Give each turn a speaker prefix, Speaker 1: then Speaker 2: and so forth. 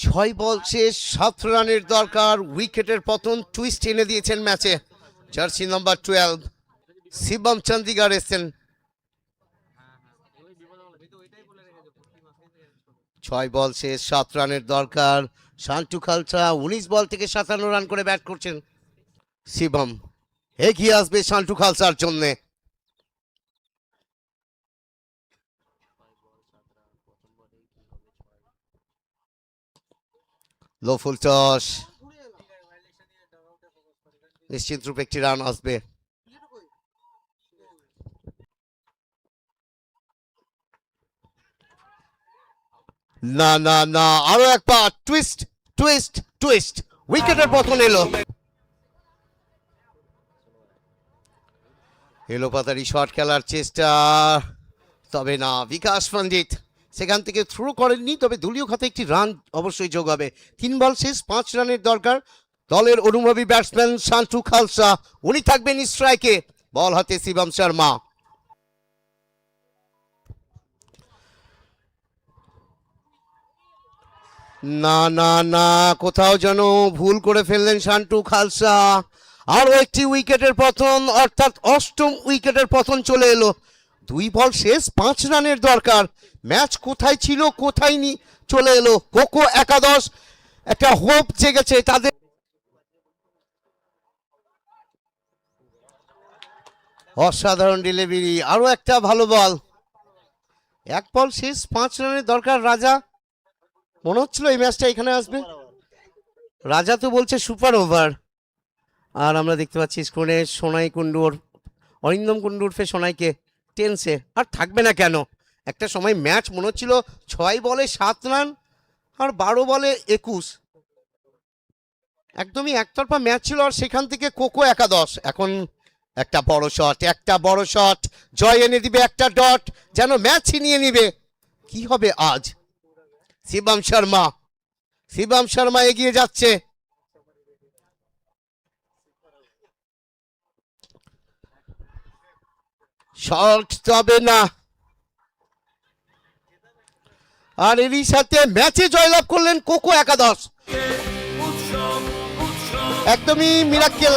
Speaker 1: 6 বল শেষ 7 রানের দরকার। উইকেটের পতন টুইস্ট এনে দিয়েছেন ম্যাচে জার্সি নাম্বার 12 শিবম চন্দিগড় এসেছেন। 6 বল শেষ 7 রানের দরকার। শান্তু খালসা 19 বল থেকে 57 রান করে ব্যাট করছেন। শিবম এগিয়ে আসবে শান্তু খালসার জন্যে। লো ফুল টস, নিশ্চিত রূপে একটি রান আসবে। না না না, আরো একবার টুইস্ট টুইস্ট টুইস্ট, উইকেটের পতন এলো। এলো পাতারি শট খেলার চেষ্টা, তবে না, বিকাশ পণ্ডিত সেখান থেকে থ্রো করেননি, তবে দলীয় খাতে একটি রান অবশ্যই যোগ হবে। 3 বল শেষ 5 রানের দরকার। দলের অনুভবী ব্যাটসম্যান শান্তু খালসা, উনি থাকবেন স্ট্রাইকে। বল হাতে শিবম শর্মা। না না না, কোথাও যেন ভুল করে ফেললেন শান্তু খালসা। আরও একটি উইকেটের পতন, অর্থাৎ 8ম উইকেটের পতন চলে এলো। 2 বল শেষ 5 রানের দরকার। ম্যাচ কোথায় ছিল, কোথায় চলে এলো। কোকো একাদশ একটা হোপ জেগেছে তাদের। অসাধারণ ডেলিভারি, আরো একটা ভালো বল। 1 বল শেষ 5 রানের দরকার। রাজা, মনে হচ্ছিল এই ম্যাচটা এখানে আসবে। রাজা তো বলছে সুপার ওভার। আর আমরা দেখতে পাচ্ছি স্ক্রিনে সোনাই কুন্ডুর, অরিন্দম কুন্ডু উর্ফে সোনাইকে টেন্সে। আর থাকবে না কেন, একটা সময় ম্যাচ মনে হচ্ছিল 6 বলে 7 রান আর 12 বলে 21, একদমই একতরফা ম্যাচ ছিল। আর সেখান থেকে কোকো একাদশ এখন একটা বড় শট, একটা বড় শট, জয় এনে দিবে, একটা ডট, যেন ম্যাচ ছিনিয়ে নিবে। কি হবে আজ? শিবম শর্মা, শিবম শর্মা এগিয়ে যাচ্ছে। শট তবে না, আর এরই সাথে ম্যাচে জয়লাভ করলেন কোকো একাদশ। একদমই মিরাক্কেল।